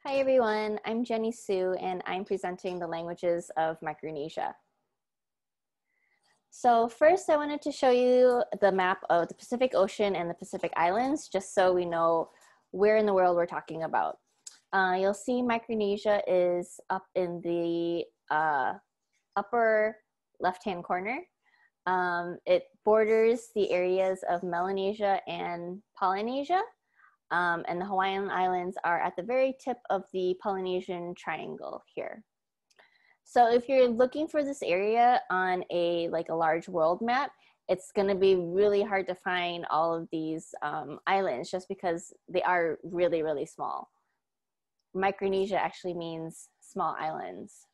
Hi everyone, I'm Jenny Sue and I'm presenting the Languages of Micronesia. So first I wanted to show you the map of the Pacific Ocean and the Pacific Islands, just so we know where in the world we're talking about. You'll see Micronesia is up in the upper left-hand corner. It borders the areas of Melanesia and Polynesia. And the Hawaiian Islands are at the very tip of the Polynesian triangle here. So if you're looking for this area on a large world map, it's going to be really hard to find all of these islands just because they are really, really small. Micronesia actually means small islands.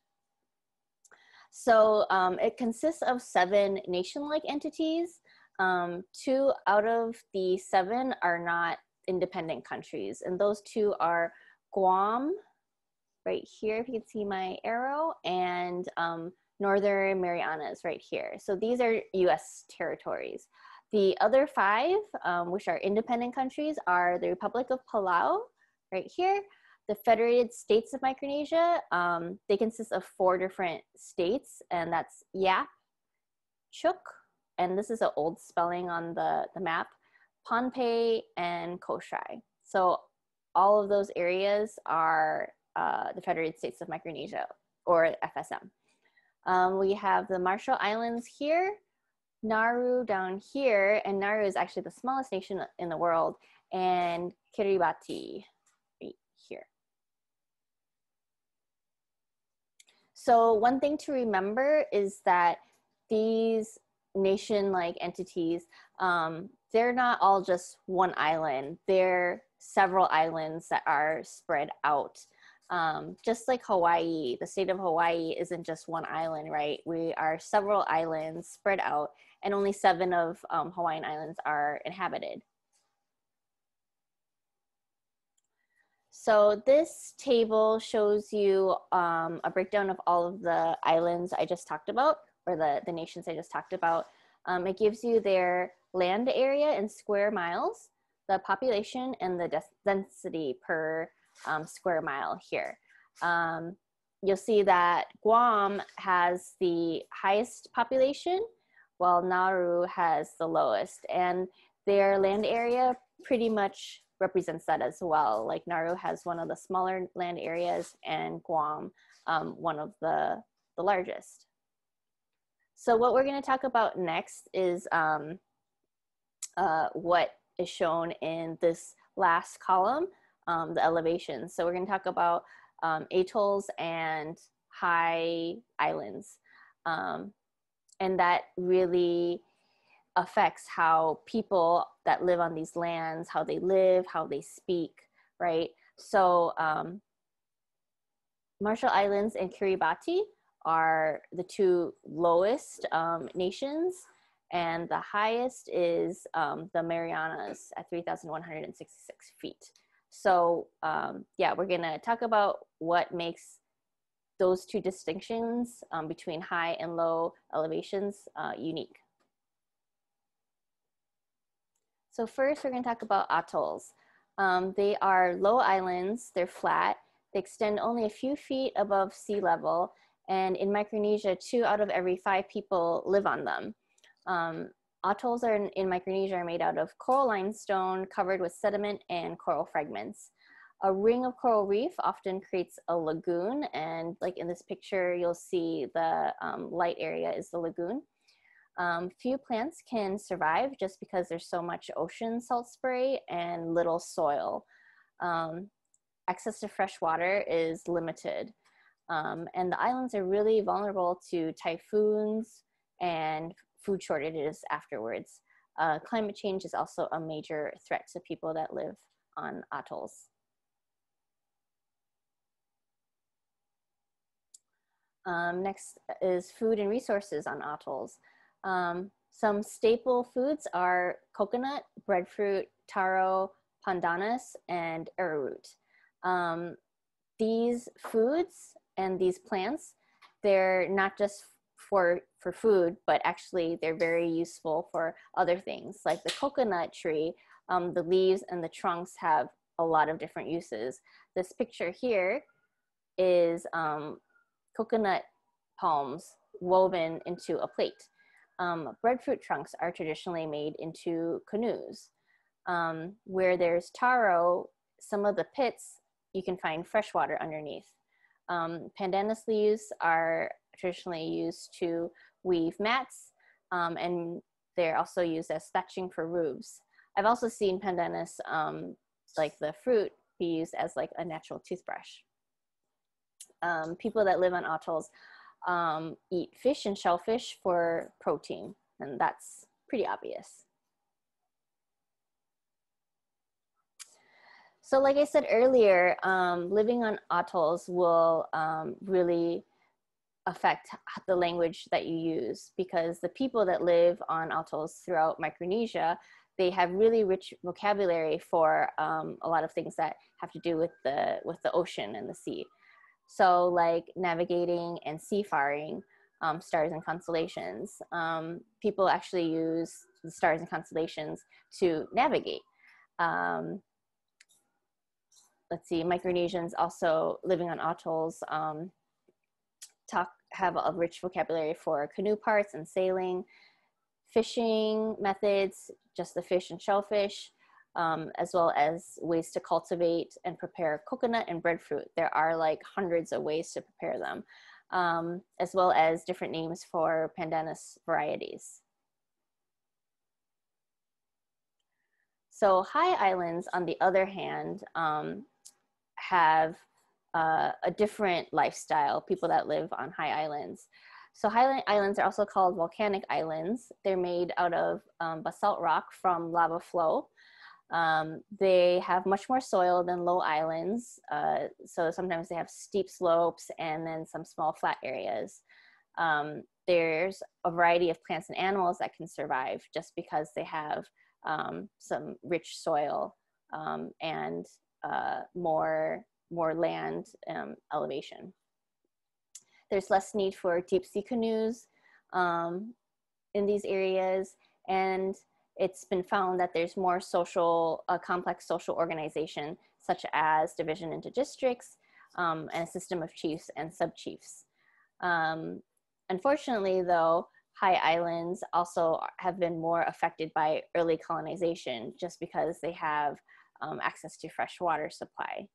So it consists of 7 nation-like entities. 2 out of the 7 are not independent countries, and those 2 are Guam, right here if you can see my arrow, and Northern Marianas right here. So these are US territories. The other 5, which are independent countries, are the Republic of Palau right here, the Federated States of Micronesia. They consist of 4 different states, and that's Yap, Chuuk, and this is an old spelling on the map, Pohnpei, and Koshai. So all of those areas are the Federated States of Micronesia, or FSM. We have the Marshall Islands here, Nauru down here, and Nauru is actually the smallest nation in the world, and Kiribati right here. So one thing to remember is that these nation-like entities, they're not all just one island. They're several islands that are spread out. Just like Hawaii, the state of Hawaii isn't just one island, right? We are several islands spread out, and only 7 of Hawaiian islands are inhabited. So this table shows you a breakdown of all of the islands I just talked about, or the nations I just talked about. It gives you their land area in square miles, the population, and the density per square mile here. You'll see that Guam has the highest population, while Nauru has the lowest, and their land area pretty much represents that as well. Like Nauru has one of the smaller land areas, and Guam one of the largest. So what we're going to talk about next is what is shown in this last column, the elevations. So we're going to talk about atolls and high islands. And that really affects how people that live on these lands, how they live, how they speak, right? So Marshall Islands and Kiribati are the 2 lowest nations, and the highest is the Marianas at 3,166 feet. So yeah, we're gonna talk about what makes those 2 distinctions between high and low elevations unique. So first we're gonna talk about atolls. They are low islands, they're flat, they extend only a few feet above sea level, and in Micronesia, 2 out of every 5 people live on them. Atolls in Micronesia are made out of coral limestone covered with sediment and coral fragments. A ring of coral reef often creates a lagoon, and like in this picture, you'll see the light area is the lagoon. Few plants can survive just because there's so much ocean salt spray and little soil. Access to fresh water is limited. And the islands are really vulnerable to typhoons and food shortages afterwards. Climate change is also a major threat to people that live on atolls. Next is food and resources on atolls. Some staple foods are coconut, breadfruit, taro, pandanus, and arrowroot. These foods and these plants, they're not just for food, but actually they're very useful for other things. Like the coconut tree, the leaves and the trunks have a lot of different uses. This picture here is coconut palms woven into a plate. Breadfruit trunks are traditionally made into canoes. Where there's taro, some of the pits, you can find fresh water underneath. Pandanus leaves are traditionally used to weave mats, and they're also used as thatching for roofs. I've also seen pandanus, like the fruit, be used as like a natural toothbrush. People that live on atolls eat fish and shellfish for protein, and that's pretty obvious. So like I said earlier, living on atolls will really affect the language that you use, because the people that live on atolls throughout Micronesia, they have really rich vocabulary for a lot of things that have to do with the ocean and the sea. So like navigating and seafaring, stars and constellations. People actually use the stars and constellations to navigate. Let's see, Micronesians also living on atolls have a rich vocabulary for canoe parts and sailing, fishing methods, just the fish and shellfish, as well as ways to cultivate and prepare coconut and breadfruit. There are like hundreds of ways to prepare them, as well as different names for pandanus varieties. So high islands, on the other hand, have a different lifestyle, people that live on high islands. So high islands are also called volcanic islands. They're made out of basalt rock from lava flow. They have much more soil than low islands. So sometimes they have steep slopes and then some small flat areas. There's a variety of plants and animals that can survive just because they have some rich soil and more land elevation. There's less need for deep sea canoes in these areas, and it's been found that there's more complex social organization, such as division into districts and a system of chiefs and sub-chiefs. Unfortunately, though, high islands also have been more affected by early colonization just because they have access to fresh water supply.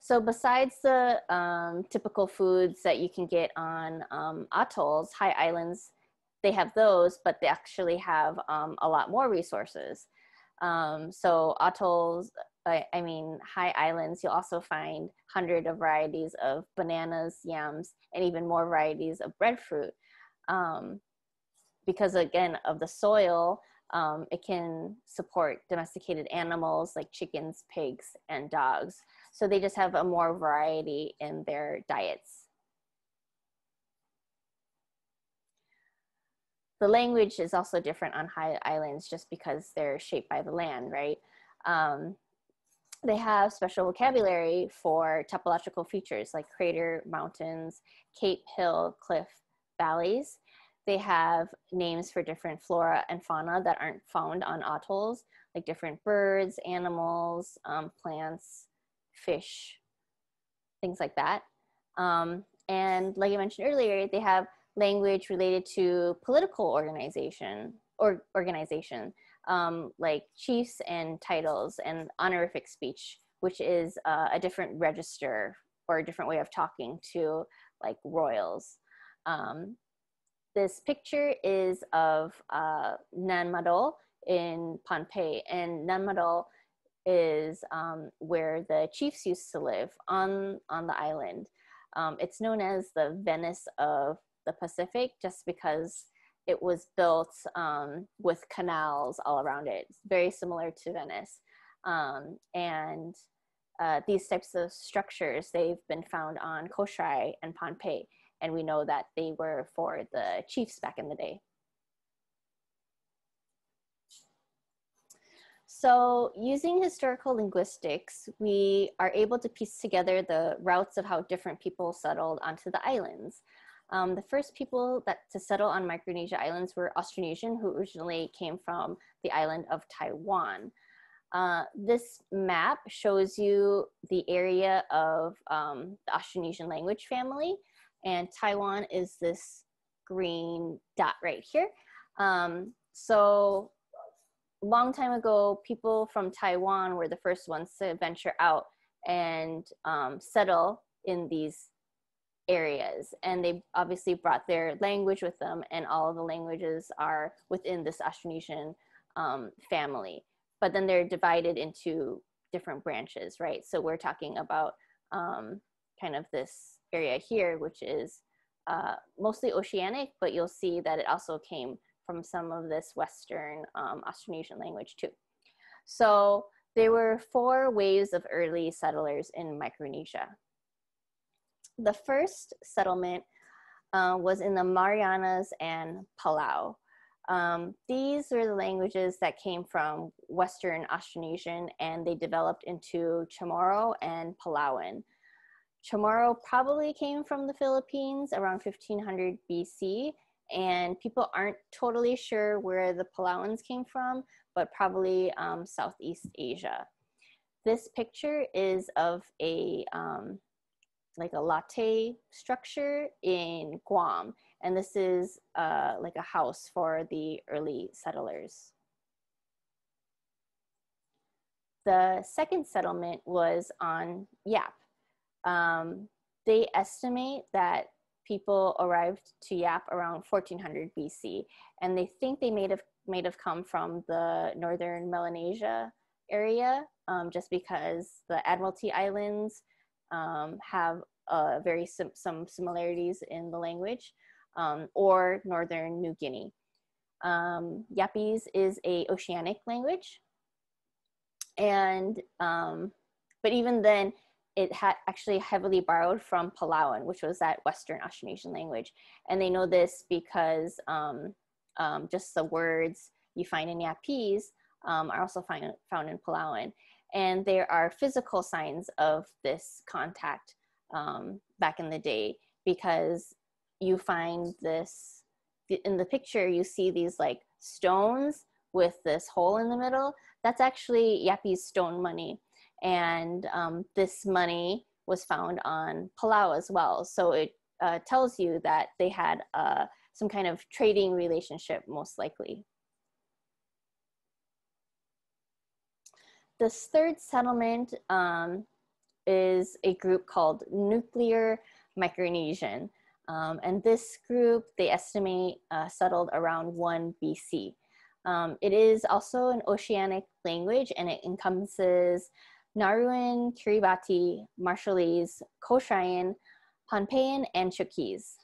So besides the typical foods that you can get on atolls, high islands, they have those, but they actually have a lot more resources. So atolls, high islands, you'll also find hundreds of varieties of bananas, yams, and even more varieties of breadfruit. Because again, of the soil, it can support domesticated animals like chickens, pigs, and dogs. So they just have a more variety in their diets. The language is also different on high islands just because they're shaped by the land, right? They have special vocabulary for topological features like crater, mountains, cape, hill, cliff, valleys. They have names for different flora and fauna that aren't found on atolls, like different birds, animals, plants, fish, things like that. And like I mentioned earlier, they have language related to political organization, like chiefs and titles and honorific speech, which is a different register or a different way of talking to like royals. This picture is of Nanmadol in Pohnpei, and Nanmadol is where the chiefs used to live on the island. It's known as the Venice of the Pacific just because it was built with canals all around it. It's very similar to Venice. And these types of structures, they've been found on Koshai and Pohnpei, and we know that they were for the chiefs back in the day. So using historical linguistics, we are able to piece together the routes of how different people settled onto the islands. The first people to settle on Micronesia islands were Austronesian, who originally came from the island of Taiwan. This map shows you the area of the Austronesian language family, and Taiwan is this green dot right here. So long time ago, people from Taiwan were the first ones to venture out and settle in these areas. And they obviously brought their language with them, and all of the languages are within this Austronesian family. But then they're divided into different branches, right? So we're talking about kind of this area here, which is mostly oceanic, but you'll see that it also came from some of this Western Austronesian language too. So there were 4 waves of early settlers in Micronesia. The first settlement was in the Marianas and Palau. These were the languages that came from Western Austronesian, and they developed into Chamorro and Palauan. Chamorro probably came from the Philippines around 1500 BC, and people aren't totally sure where the Palauans came from, but probably Southeast Asia. This picture is of a like a latte structure in Guam, and this is like a house for the early settlers. The second settlement was on Yap. They estimate that people arrived to Yap around 1400 BC, and they think they may have come from the northern Melanesia area, just because the Admiralty Islands have some similarities in the language, or northern New Guinea. Yapese is a oceanic language, and but even then, it had actually heavily borrowed from Palauan, which was that Western Austronesian language. And they know this because just the words you find in Yapese are also found in Palauan. And there are physical signs of this contact back in the day, because you find this, in the picture, you see these like stones with this hole in the middle. That's actually Yapese stone money. And this money was found on Palau as well. So it tells you that they had some kind of trading relationship, most likely. This third settlement is a group called Nuclear Micronesian. And this group, they estimate, settled around 1 BC. It is also an oceanic language, and it encompasses Nauruan, Kiribati, Marshallese, Kosraean, Pohnpeian, and Chuukese.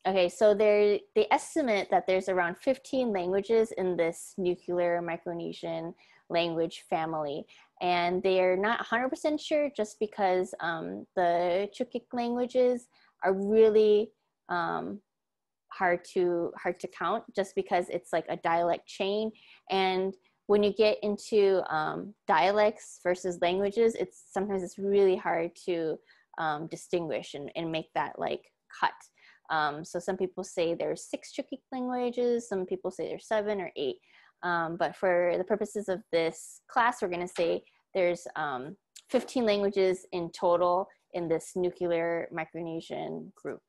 Okay, so they estimate that there's around 15 languages in this Nuclear Micronesian language family, and they're not 100% sure, just because the Chuukese languages are really hard to count, just because it's like a dialect chain. And when you get into dialects versus languages, sometimes it's really hard to distinguish and make that like cut. So some people say there's 6 Chuukese languages, some people say there's 7 or 8. But for the purposes of this class, we're gonna say there's 15 languages in total in this Nuclear Micronesian group.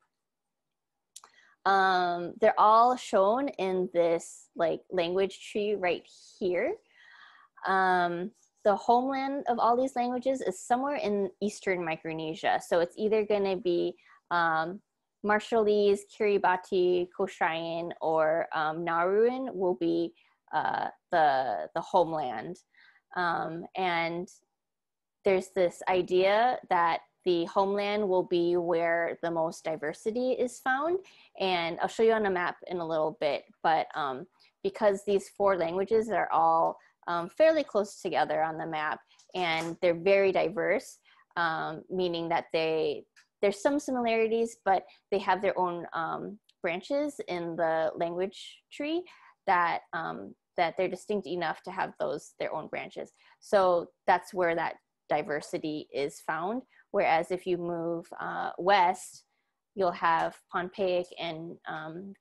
They're all shown in this like language tree right here. The homeland of all these languages is somewhere in Eastern Micronesia. So it's either gonna be Marshallese, Kiribati, Kosraean, or Nauruan will be the homeland. And there's this idea that the homeland will be where the most diversity is found. And I'll show you on a map in a little bit, but because these 4 languages are all fairly close together on the map, and they're very diverse, meaning that there's some similarities, but they have their own branches in the language tree that they're distinct enough to have their own branches. So that's where that diversity is found, Whereas if you move west, you'll have Pohnpeic and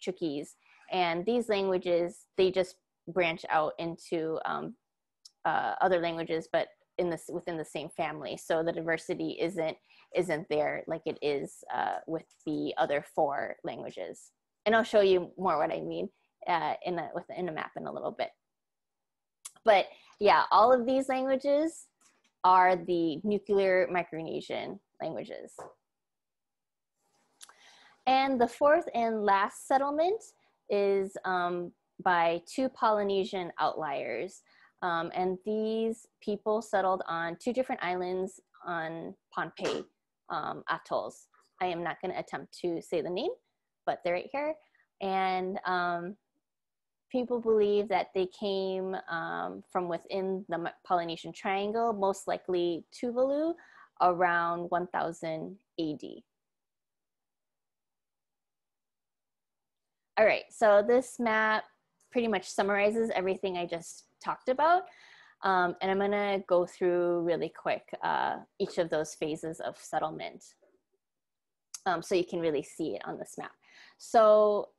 Chuukese. And these languages, they just branch out into other languages, but within the same family. So the diversity isn't there like it is with the other 4 languages. And I'll show you more what I mean in a map in a little bit. But yeah, all of these languages are the Nuclear Micronesian languages. And the 4th and last settlement is by 2 Polynesian outliers. And these people settled on 2 different islands on Pohnpei atolls. I am not going to attempt to say the name, but they're right here. And people believe that they came from within the Polynesian Triangle, most likely Tuvalu, around 1000 AD. All right, so this map pretty much summarizes everything I just talked about. And I'm gonna go through really quick each of those phases of settlement so you can really see it on this map. So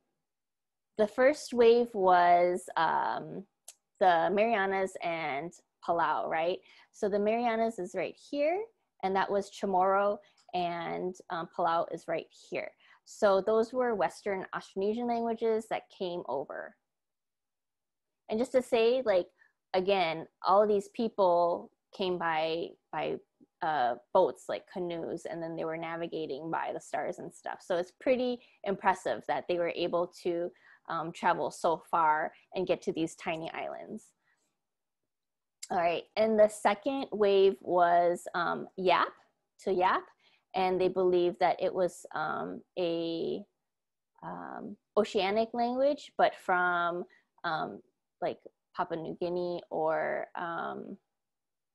the first wave was the Marianas and Palau, right? So the Marianas is right here, and that was Chamorro, and Palau is right here. So those were Western Austronesian languages that came over. And just to say, like, again, all of these people came by boats, like canoes, and then they were navigating by the stars and stuff. So it's pretty impressive that they were able to travel so far and get to these tiny islands. All right, and the second wave was Yap, and they believed that it was a oceanic language, but from like Papua New Guinea or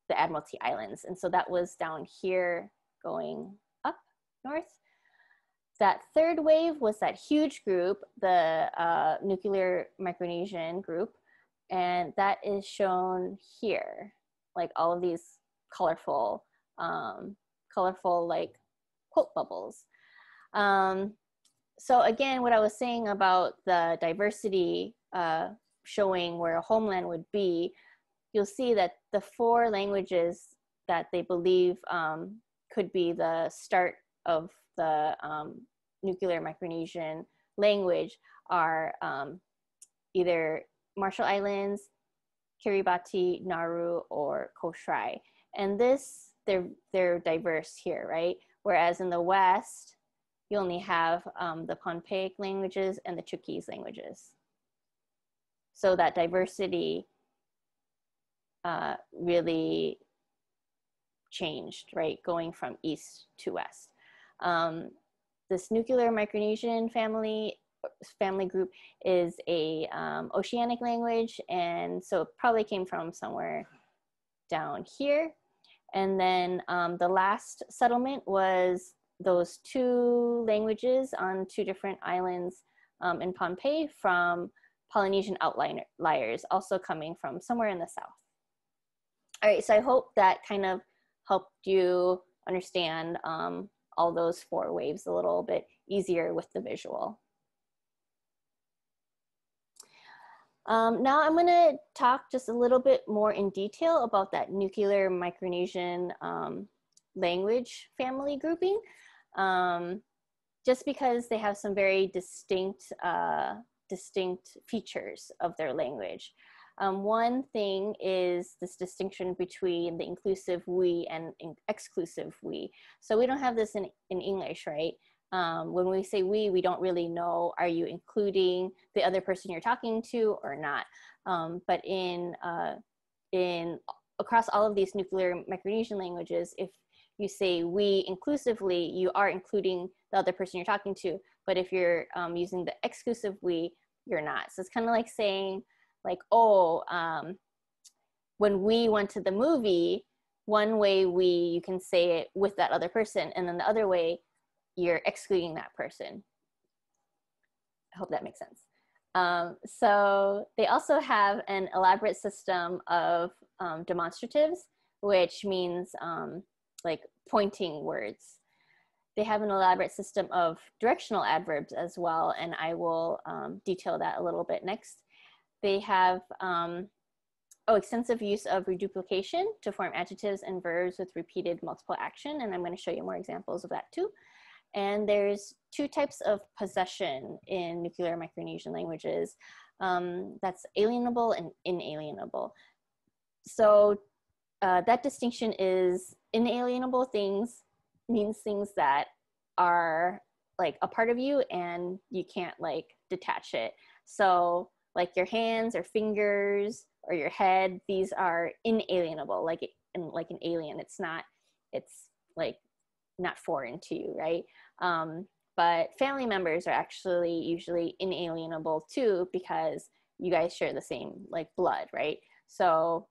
the Admiralty Islands. And so that was down here going up north. That third wave was that huge group, the Nuclear Micronesian group, and that is shown here, like all of these colorful like quote bubbles. So again, what I was saying about the diversity showing where a homeland would be, you'll see that the 4 languages that they believe could be the start of the Nuclear Micronesian language are either Marshall Islands, Kiribati, Nauru, or Koshrai. And this, they're diverse here, right? Whereas in the West, you only have the Pohnpeic languages and the Chuukese languages. So that diversity really changed, right? Going from east to west. This Nuclear Micronesian family group is a oceanic language, and so it probably came from somewhere down here. And then the last settlement was those 2 languages on 2 different islands in Pohnpei from Polynesian outliers, also coming from somewhere in the south. All right, so I hope that kind of helped you understand all those 4 waves a little bit easier with the visual. Now I'm gonna talk just a little bit more in detail about that Nuclear Micronesian language family grouping, just because they have some very distinct features of their language. One thing is this distinction between the inclusive we and exclusive we. So we don't have this in English, right? When we say we don't really know, are you including the other person you're talking to or not? But across all of these Nuclear Micronesian languages, if you say we inclusively, you are including the other person you're talking to. But if you're using the exclusive we, you're not. So it's kind of like saying, like, oh, when we went to the movie, one way you can say it with that other person, and then the other way, you're excluding that person. I hope that makes sense. So they also have an elaborate system of demonstratives, which means like pointing words. They have an elaborate system of directional adverbs as well, and I will detail that a little bit next. They have extensive use of reduplication to form adjectives and verbs with repeated multiple action, and I'm going to show you more examples of that too. And there's two types of possession in Nuclear Micronesian languages. That's alienable and inalienable. So that distinction is inalienable things means things that are like a part of you and you can't like detach it. So like your hands or fingers or your head, these are inalienable, like an alien. It's like not foreign to you, right? But family members are actually usually inalienable too, because you guys share the same like blood, right? So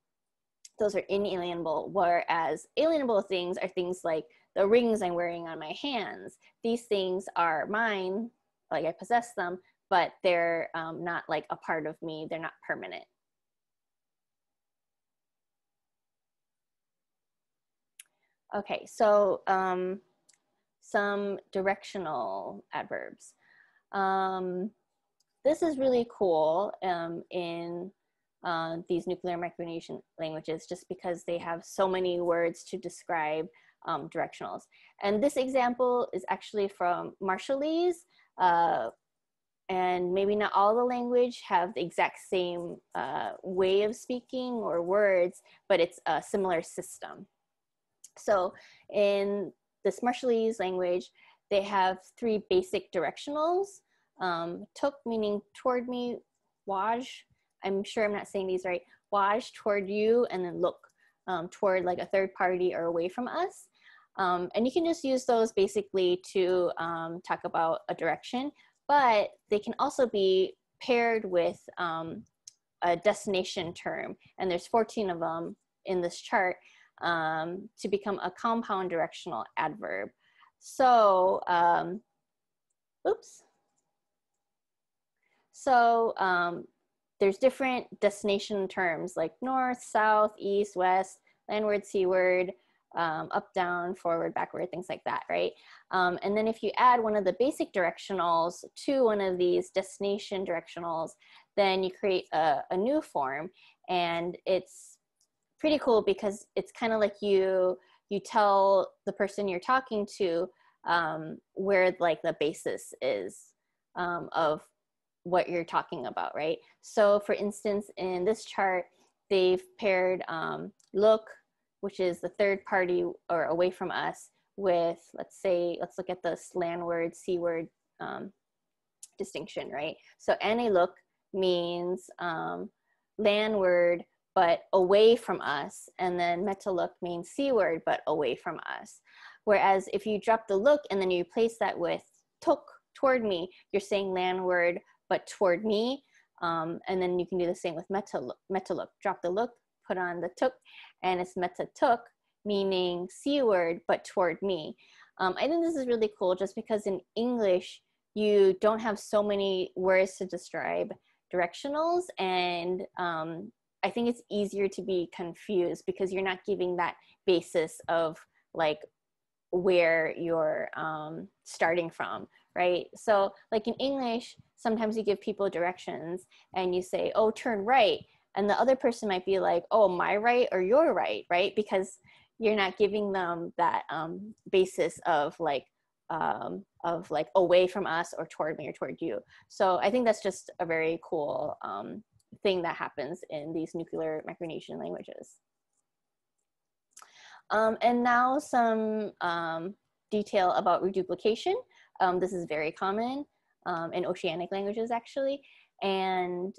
those are inalienable, whereas alienable things are things like the rings I'm wearing on my hands. These things are mine, like I possess them, but they're not like a part of me. They're not permanent. Okay, so some directional adverbs. This is really cool in these Nuclear Micronesian languages, just because they have so many words to describe directionals. And this example is actually from Marshallese, and maybe not all the language have the exact same way of speaking or words, but it's a similar system. So in this Marshallese language, they have three basic directionals. Tuk meaning toward me, waj, I'm sure I'm not saying these right, waj toward you, and then look toward like a third party or away from us. And you can just use those basically to talk about a direction, but they can also be paired with a destination term, and there's 14 of them in this chart, to become a compound directional adverb. So, there's different destination terms like north, south, east, west, landward, seaward, up, down, forward, backward, things like that, right? And then if you add one of the basic directionals to one of these destination directionals, then you create a new form, and it's pretty cool because it's kind of like you tell the person you're talking to where like the basis is of what you're talking about, right? So for instance, in this chart, they've paired look, which is the third party or away from us, with, let's look at the landward, seaward distinction, right? So look means landward, but away from us, and then metaluk means seaward, but away from us. Whereas if you drop the look and then you replace that with tuk, toward me, you're saying landward, but toward me. And then you can do the same with metaluk. Drop the look, put on the tuk, and it's metatuk, meaning seaward, but toward me. I think this is really cool just because in English, you don't have so many words to describe directionals, and I think it's easier to be confused because you're not giving that basis of like where you're starting from, right? So like in English, sometimes you give people directions and you say, oh, turn right. And the other person might be like, oh, my right or your right, right? Because you're not giving them that basis of like away from us or toward me or toward you. So I think that's just a very cool thing that happens in these Nuclear Micronesian languages. And now some detail about reduplication. This is very common in oceanic languages, actually. And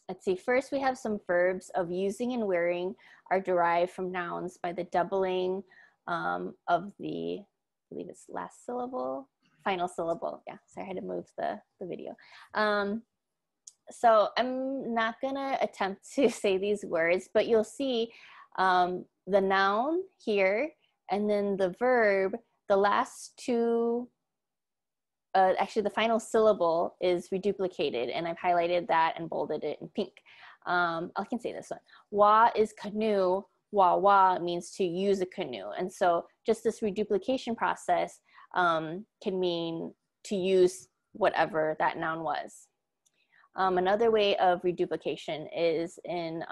let's see, first we have some verbs of using and wearing are derived from nouns by the doubling of the, I believe it's last syllable, final syllable. Yeah, sorry, I had to move the video. So I'm not gonna attempt to say these words, but you'll see the noun here, and then the verb, the last two, actually the final syllable is reduplicated, and I've highlighted that and bolded it in pink. I can say this one. Wa is canoe, wa means to use a canoe. And so just this reduplication process can mean to use whatever that noun was. Another way of reduplication is in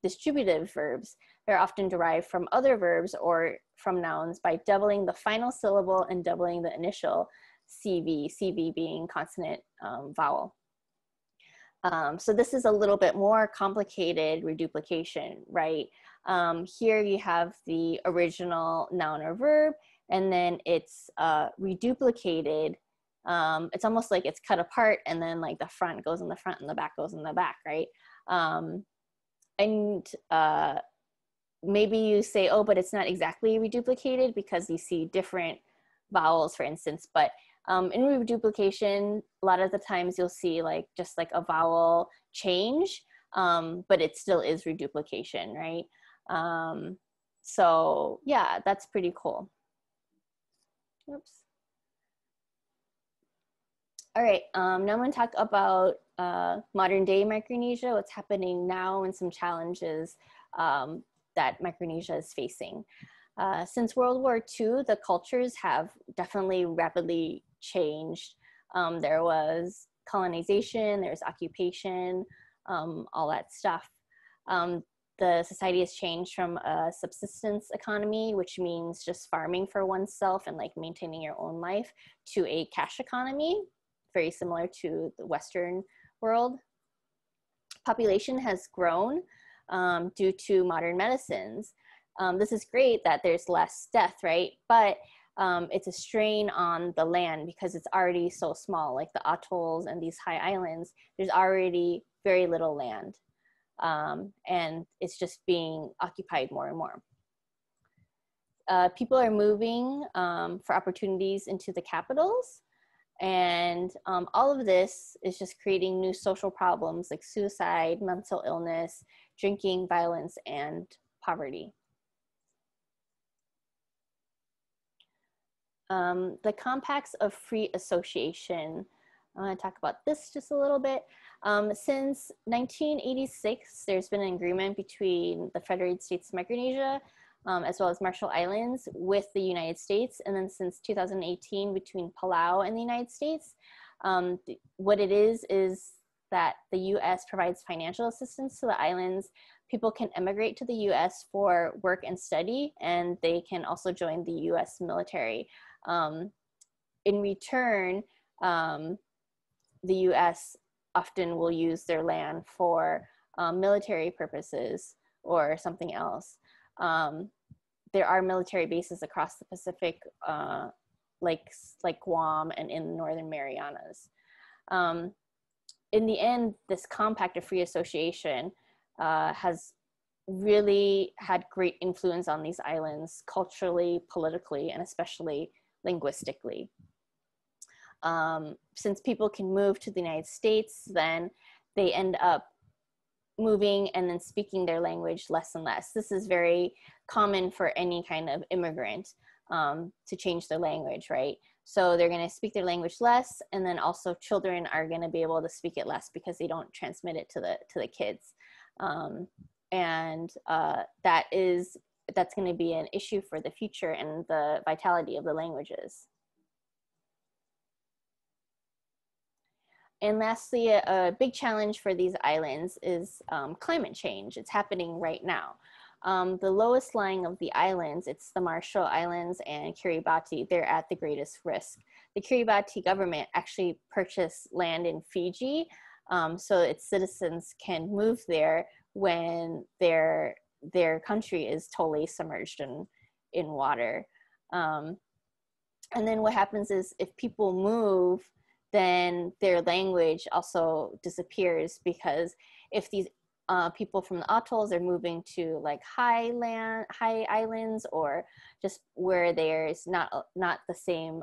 distributive verbs. They're often derived from other verbs or from nouns by doubling the final syllable and doubling the initial CV being consonant vowel. So this is a little bit more complicated reduplication, right? Here you have the original noun or verb, and then it's reduplicated. It's almost like it's cut apart, and then like the front goes in the front and the back goes in the back, right? Maybe you say, oh, but it's not exactly reduplicated because you see different vowels, for instance. But in reduplication, a lot of the times you'll see like just like a vowel change, but it still is reduplication, right? So yeah, that's pretty cool. Oops. All right, now I'm going to talk about modern day Micronesia, what's happening now, and some challenges that Micronesia is facing. Since World War II, the cultures have definitely rapidly changed. There was colonization, there's occupation, all that stuff. The society has changed from a subsistence economy, which means just farming for oneself and like maintaining your own life, to a cash economy, very similar to the Western world. Population has grown due to modern medicines. This is great that there's less death, right? But it's a strain on the land because it's already so small, like the atolls and these high islands, there's already very little land. And it's just being occupied more and more. People are moving for opportunities into the capitals. And all of this is just creating new social problems like suicide, mental illness, drinking, violence, and poverty. The compacts of free association. I want to talk about this just a little bit. Since 1986, there's been an agreement between the Federated States of Micronesia as well as Marshall Islands with the United States. And then since 2018 between Palau and the United States. What it is that the US provides financial assistance to the islands. People can emigrate to the US for work and study, and they can also join the US military. In return, the US often will use their land for military purposes or something else. There are military bases across the Pacific, like Guam and in the Northern Marianas. In the end, this compact of free association has really had great influence on these islands culturally, politically, and especially linguistically. Since people can move to the United States, then they end up moving and then speaking their language less and less. This is very common for any kind of immigrant to change their language, right? So they're going to speak their language less, and then also children are going to be able to speak it less because they don't transmit it to the kids. That's going to be an issue for the future and the vitality of the languages. And lastly, a big challenge for these islands is climate change. It's happening right now. The lowest lying of the islands, it's the Marshall Islands and Kiribati, they're at the greatest risk. The Kiribati government actually purchased land in Fiji so its citizens can move there when their country is totally submerged in water. And then what happens is if people move, then their language also disappears, because if these people from the atolls are moving to like high islands, or just where there's not the same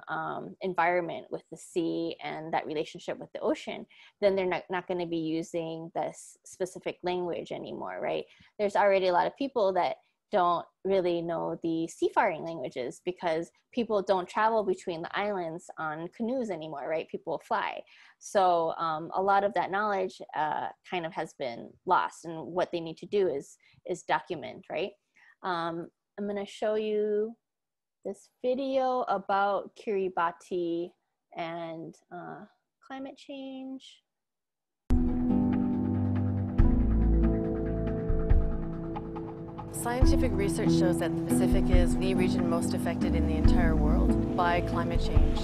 environment with the sea and that relationship with the ocean, then they're not going to be using this specific language anymore, right? There's already a lot of people that don't really know the seafaring languages because people don't travel between the islands on canoes anymore, right? People fly. So a lot of that knowledge kind of has been lost, and what they need to do is document, right? I'm going to show you this video about Kiribati and climate change. Scientific research shows that the Pacific is the region most affected in the entire world by climate change.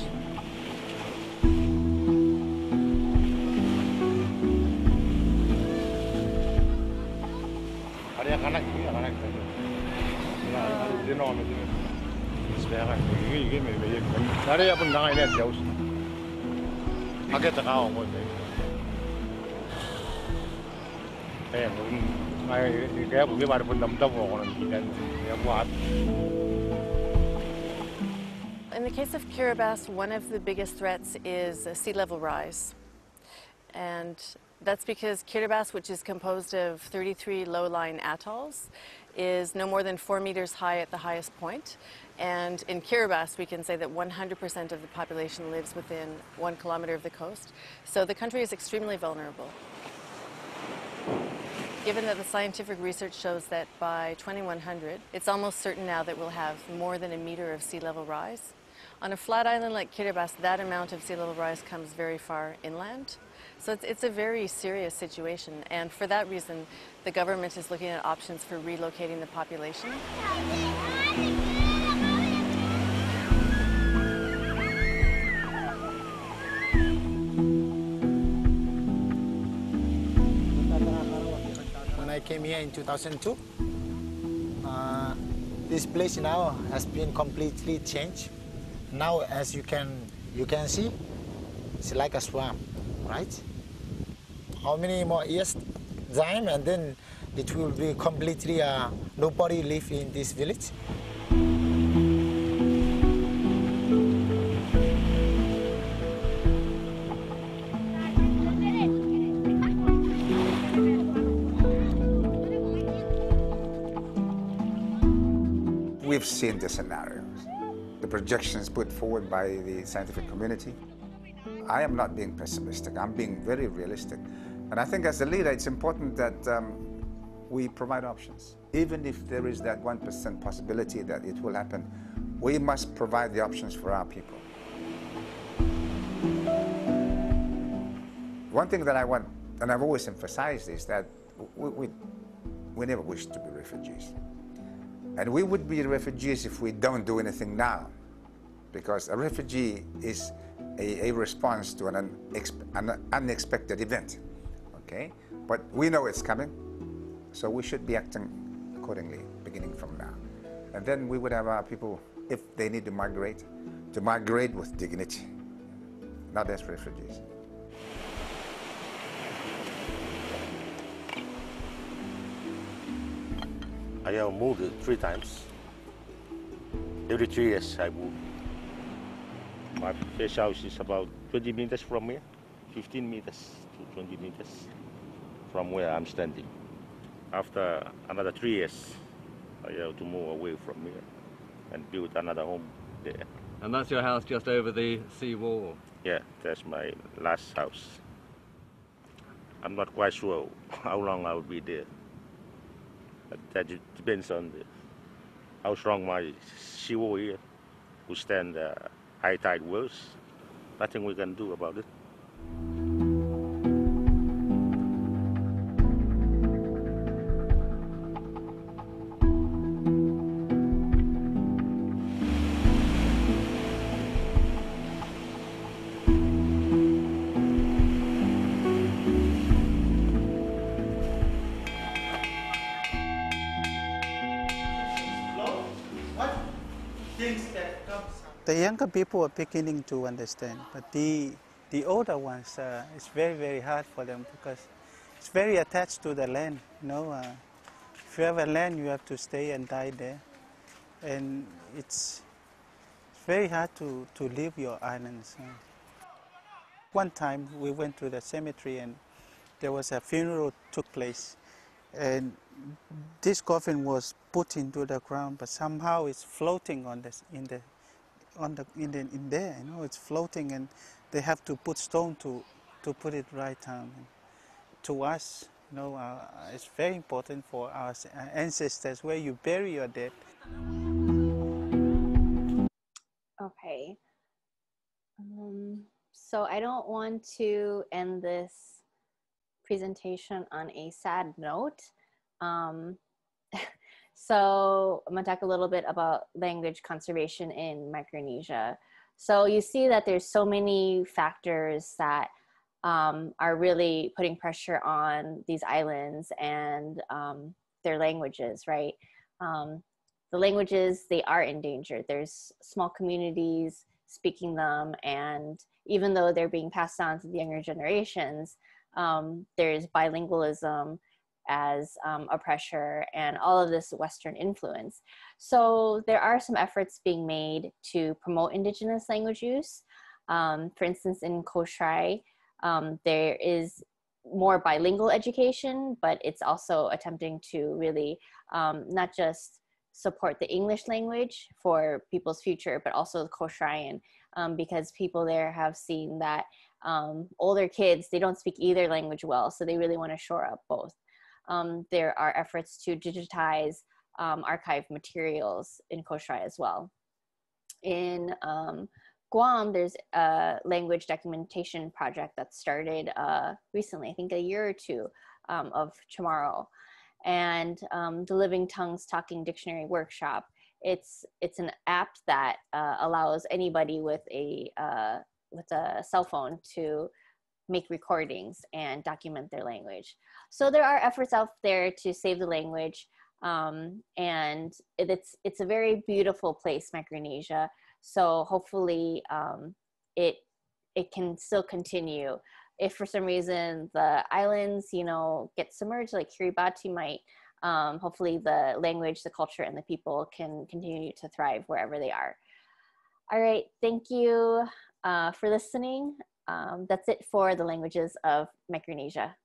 In the case of Kiribati, one of the biggest threats is sea level rise. And that's because Kiribati, which is composed of 33 low-lying atolls, is no more than 4 meters high at the highest point. And in Kiribati, we can say that 100% of the population lives within 1 kilometer of the coast. So the country is extremely vulnerable. Given that the scientific research shows that by 2100, it's almost certain now that we'll have more than a meter of sea level rise. On a flat island like Kiribati, that amount of sea level rise comes very far inland. So it's a very serious situation, and for that reason, the government is looking at options for relocating the population. When I came here in 2002, this place now has been completely changed. Now, as you can see, it's like a swamp, right? How many more years time, and then it will be completely nobody live in this village. We've seen the scenarios, the projections put forward by the scientific community. I am not being pessimistic, I'm being very realistic. And I think as a leader, it's important that we provide options. Even if there is that 1% possibility that it will happen, we must provide the options for our people. One thing that I want, and I've always emphasized, is that we never wish to be refugees. And we would be refugees if we don't do anything now, because a refugee is a response to an unexpected event, okay? But we know it's coming, so we should be acting accordingly, beginning from now. And then we would have our people, if they need to migrate with dignity, not as refugees. I have moved 3 times. Every 3 years I move. My first house is about 20 meters from here, 15 meters to 20 meters from where I'm standing. After another 3 years, I have to move away from here and build another home there. And that's your house just over the sea wall? Yeah, that's my last house. I'm not quite sure how long I will be there. That depends on how strong my seawall here will stand high tide waves. Nothing we can do about it. The younger people are beginning to understand, but the older ones, it's very, very hard for them because it's very attached to the land. You know, if you have a land, you have to stay and die there, and it's very hard to leave your islands. One time we went to the cemetery and there was a funeral took place, and this coffin was put into the ground, but somehow it's floating on this in there. You know, it's floating, and they have to put stone to put it right down. To us, You know, it's very important for our ancestors where you bury your dead. Okay. So I don't want to end this presentation on a sad note. So I'm gonna talk a little bit about language conservation in Micronesia. So you see that there's so many factors that are really putting pressure on these islands and their languages, right? The languages, they are endangered. There's small communities speaking them, and even though they're being passed on to the younger generations, there's bilingualism as a pressure and all of this Western influence. So there are some efforts being made to promote indigenous language use. For instance, in Koshrai, there is more bilingual education, but it's also attempting to really not just support the English language for people's future, but also the Kosraean, because people there have seen that older kids, they don't speak either language well, so they really want to shore up both. There are efforts to digitize archived materials in Kosrae as well. In Guam, there's a language documentation project that started recently, I think a year or two, of Chamorro. And the Living Tongues Talking Dictionary Workshop. It's an app that allows anybody with a cell phone to make recordings and document their language. So there are efforts out there to save the language, and it's a very beautiful place, Micronesia. So hopefully it can still continue. If for some reason the islands, you know, get submerged, like Kiribati might, hopefully the language, the culture, and the people can continue to thrive wherever they are. All right, thank you for listening. That's it for the Languages of Micronesia.